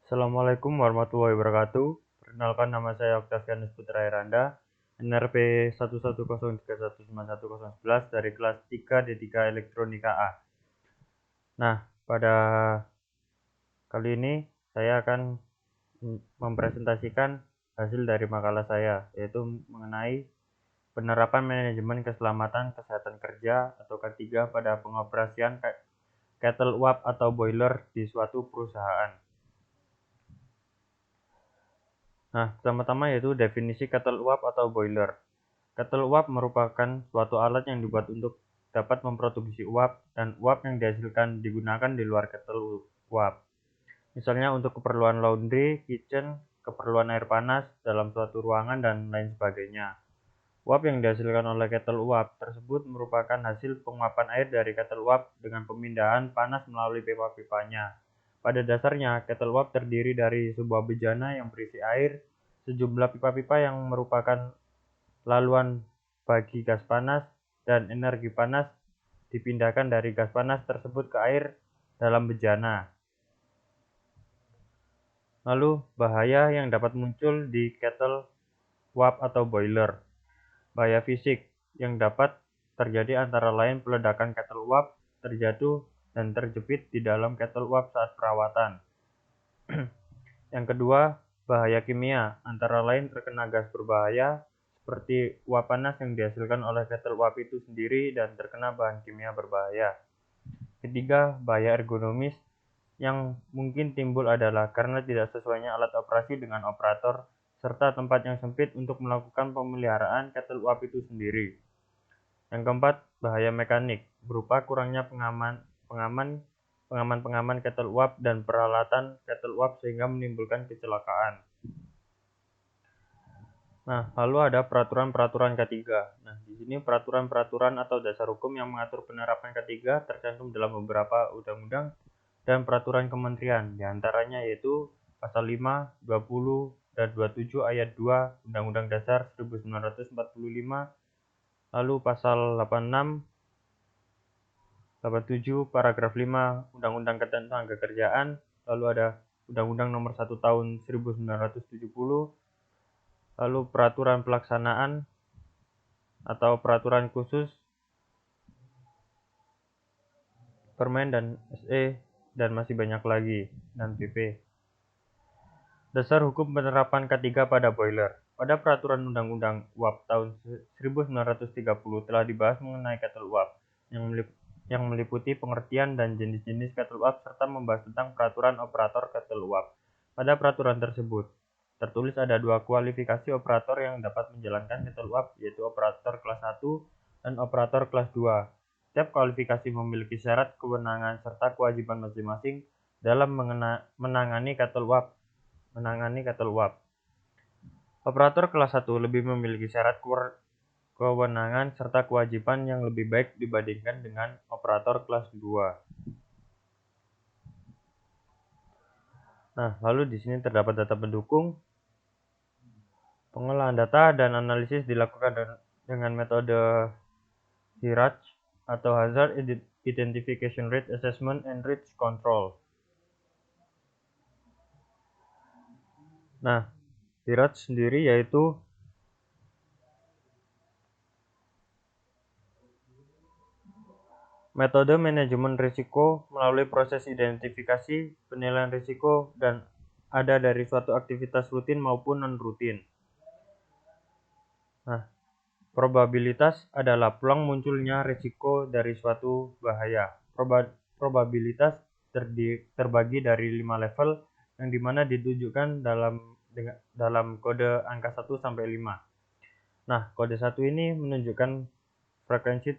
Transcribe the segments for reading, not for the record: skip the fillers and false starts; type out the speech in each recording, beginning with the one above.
Assalamualaikum warahmatullahi wabarakatuh. Perkenalkan, nama saya Octavianus Putra Heranda, NRP 110319111 dari kelas 3 D3 Elektronika A. Nah, pada kali ini saya akan mempresentasikan hasil dari makalah saya, yaitu mengenai penerapan manajemen keselamatan kesehatan kerja atau K3 pada pengoperasian kettle uap atau boiler di suatu perusahaan. Nah, pertama-tama yaitu definisi kettle uap atau boiler. Kettle uap merupakan suatu alat yang dibuat untuk dapat memproduksi uap, dan uap yang dihasilkan digunakan di luar kettle uap. Misalnya untuk keperluan laundry, kitchen, keperluan air panas dalam suatu ruangan, dan lain sebagainya. Uap yang dihasilkan oleh kettle uap tersebut merupakan hasil penguapan air dari kettle uap dengan pemindahan panas melalui pipa-pipanya. Pada dasarnya, kettle uap terdiri dari sebuah bejana yang berisi air, sejumlah pipa-pipa yang merupakan laluan bagi gas panas, dan energi panas dipindahkan dari gas panas tersebut ke air dalam bejana. Lalu, bahaya yang dapat muncul di kettle uap atau boiler. Bahaya fisik yang dapat terjadi antara lain peledakan kettle uap, terjatuh, dan terjepit di dalam kettle uap saat perawatan. Yang kedua, bahaya kimia, antara lain terkena gas berbahaya seperti uap panas yang dihasilkan oleh kettle uap itu sendiri dan terkena bahan kimia berbahaya. Ketiga, bahaya ergonomis yang mungkin timbul adalah karena tidak sesuainya alat operasi dengan operator, serta tempat yang sempit untuk melakukan pemeliharaan kettle uap itu sendiri. Yang keempat, bahaya mekanik, berupa kurangnya pengaman kettle uap dan peralatan kettle uap sehingga menimbulkan kecelakaan. Nah, lalu ada peraturan-peraturan K3. Nah, di sini peraturan-peraturan atau dasar hukum yang mengatur penerapan K3 tercantum dalam beberapa undang-undang dan peraturan kementerian, di antaranya yaitu Pasal 5, 20, dan 27 ayat 2 Undang-Undang Dasar 1945, lalu Pasal 86, 87, Paragraf 5 Undang-Undang Ketenagakerjaan, lalu ada Undang-Undang Nomor 1 Tahun 1970, lalu Peraturan Pelaksanaan atau Peraturan Khusus Permen dan SE, dan masih banyak lagi, dan PP. Dasar hukum penerapan K3 pada boiler. Pada peraturan Undang-Undang UAP tahun 1930 telah dibahas mengenai kettle uap, yang meliputi pengertian dan jenis-jenis kettle uap serta membahas tentang peraturan operator kettle uap. Pada peraturan tersebut, tertulis ada dua kualifikasi operator yang dapat menjalankan kettle uap, yaitu operator kelas 1 dan operator kelas 2. Setiap kualifikasi memiliki syarat, kewenangan, serta kewajiban masing-masing dalam menangani kettle uap. Operator kelas 1 lebih memiliki syarat, kewenangan, serta kewajiban yang lebih baik dibandingkan dengan operator kelas 2. Nah, lalu di sini terdapat data pendukung. Pengolahan data dan analisis dilakukan dengan metode HIRAC atau Hazard Identification Rate Assessment and Risk Control. Nah, HIRAC sendiri yaitu metode manajemen risiko melalui proses identifikasi, penilaian risiko, dan ada dari suatu aktivitas rutin maupun non-rutin. Nah, probabilitas adalah peluang munculnya risiko dari suatu bahaya. Probabilitas terbagi dari 5 level yang dimana ditunjukkan dalam kode angka 1 sampai 5. Nah, kode 1 ini menunjukkan frekuensi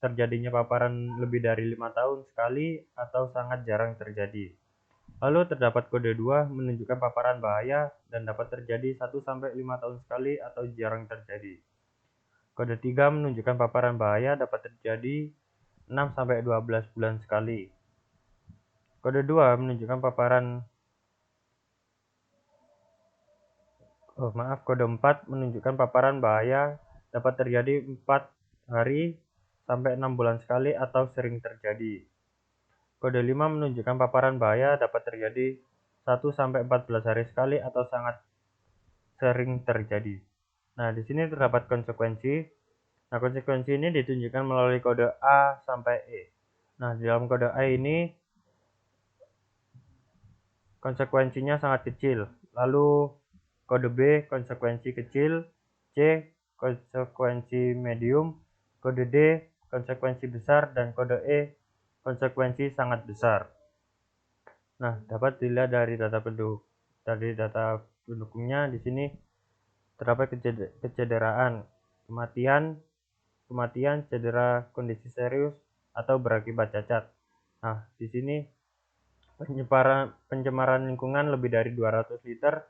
terjadinya paparan lebih dari 5 tahun sekali atau sangat jarang terjadi. Lalu terdapat kode 2 menunjukkan paparan bahaya dan dapat terjadi 1 sampai 5 tahun sekali atau jarang terjadi. Kode 3 menunjukkan paparan bahaya dapat terjadi 6 sampai 12 bulan sekali. Kode 2 menunjukkan kode 4 menunjukkan paparan bahaya dapat terjadi 4 hari sampai 6 bulan sekali atau sering terjadi. Kode 5 menunjukkan paparan bahaya dapat terjadi 1-14 hari sekali atau sangat sering terjadi. Nah, di sini terdapat konsekuensi. Nah, konsekuensi ini ditunjukkan melalui kode A sampai E. Nah, di dalam kode A ini konsekuensinya sangat kecil. Lalu kode B konsekuensi kecil, C konsekuensi medium, kode D konsekuensi besar, dan kode E konsekuensi sangat besar. Nah, dapat dilihat dari data pendukungnya di sini terdapat kecederaan, kematian, cedera, kondisi serius, atau berakibat cacat. Nah, di sini pencemaran lingkungan lebih dari 200 liter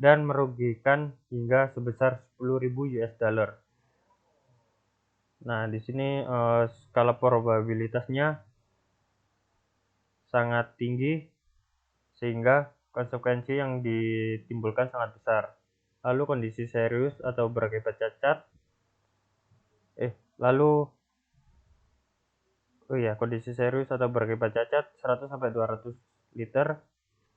dan merugikan hingga sebesar 10.000 US dollar. Nah, di sini skala probabilitasnya sangat tinggi sehingga konsekuensi yang ditimbulkan sangat besar. Lalu kondisi serius atau berakibat cacat. Kondisi serius atau berakibat cacat 100-200 liter.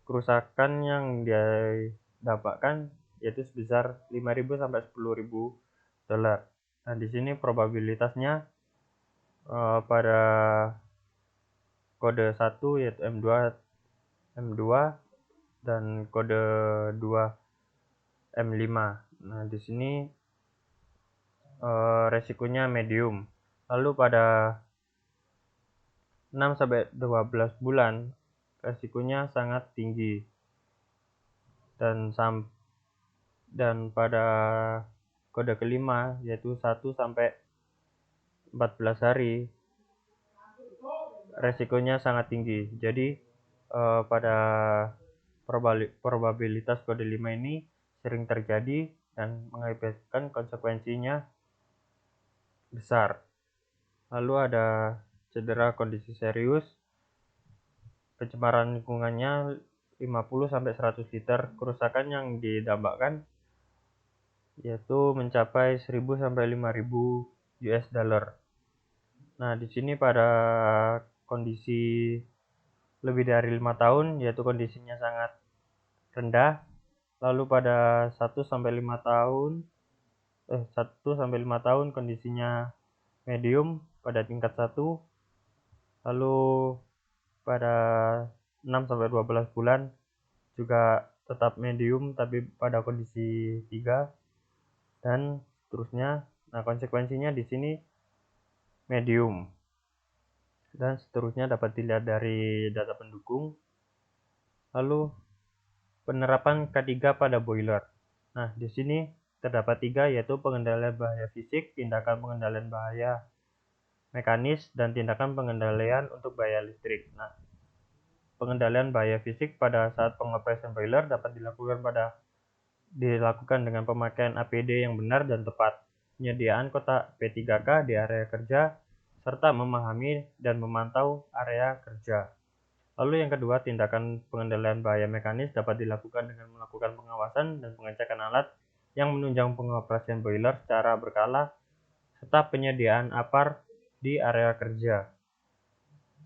Kerusakan yang didapatkan yaitu sebesar 5.000 sampai 10.000 dolar. Nah, di sini probabilitasnya pada kode 1 yaitu M2 dan kode 2 M5. Nah, di sini resikonya medium. Lalu pada 6-12 bulan resikonya sangat tinggi. Dan pada kode kelima yaitu 1-14 hari resikonya sangat tinggi. Jadi pada probabilitas kode 5 ini sering terjadi dan mengakibatkan konsekuensinya besar. Lalu ada cedera kondisi serius, pencemaran lingkungannya 50-100 liter, kerusakan yang didambakan yaitu mencapai 1.000-5.000 US dollar. Nah, di sini pada kondisi lebih dari 5 tahun yaitu kondisinya sangat rendah. Lalu pada 1-5 tahun kondisinya medium pada tingkat 1. Lalu pada 6-12 bulan juga tetap medium tapi pada kondisi 3 dan seterusnya. Nah, konsekuensinya di sini medium dan seterusnya dapat dilihat dari data pendukung. Lalu penerapan K3 pada boiler. Nah, di sini terdapat 3 yaitu pengendalian bahaya fisik, tindakan pengendalian bahaya mekanis, dan tindakan pengendalian untuk bahaya listrik. Nah, pengendalian bahaya fisik pada saat pengoperasian boiler dapat dilakukan dengan pemakaian APD yang benar dan tepat, penyediaan kotak P3K di area kerja, serta memahami dan memantau area kerja. Lalu yang kedua, tindakan pengendalian bahaya mekanis dapat dilakukan dengan melakukan pengawasan dan pengecekan alat yang menunjang pengoperasian boiler secara berkala, serta penyediaan APAR di area kerja.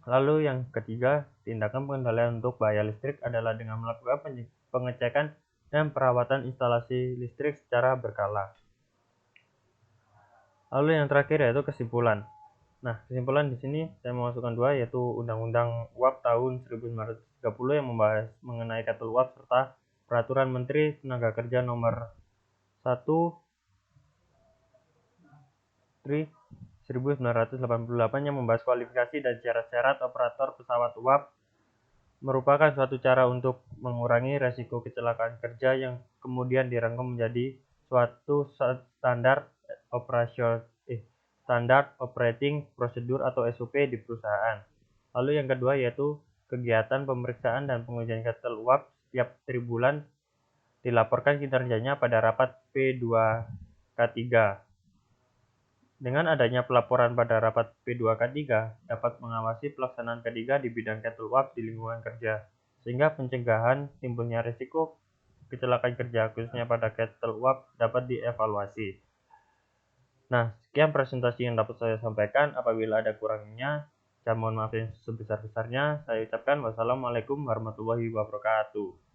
Lalu yang ketiga, tindakan pengendalian untuk bahaya listrik adalah dengan melakukan pengecekan dan perawatan instalasi listrik secara berkala. Lalu yang terakhir yaitu kesimpulan. Nah, kesimpulan di sini saya memasukkan 2 yaitu Undang-Undang UAP tahun 1930 yang membahas mengenai kettle uap serta Peraturan Menteri Tenaga Kerja Nomor 1/1988 yang membahas kualifikasi dan syarat-syarat operator pesawat uap, merupakan suatu cara untuk mengurangi resiko kecelakaan kerja yang kemudian dirangkum menjadi suatu standar operating procedure atau SOP di perusahaan. Lalu yang kedua yaitu kegiatan pemeriksaan dan pengujian kettle uap setiap 3 bulan dilaporkan kinerjanya pada rapat P2K3. Dengan adanya pelaporan pada rapat P2K3 dapat mengawasi pelaksanaan K3 di bidang kettle uap di lingkungan kerja, sehingga pencegahan timbulnya risiko kecelakaan kerja khususnya pada kettle uap dapat dievaluasi. Nah, sekian presentasi yang dapat saya sampaikan. Apabila ada kurangnya, saya mohon maaf yang sebesar-besarnya. Saya ucapkan wassalamualaikum warahmatullahi wabarakatuh.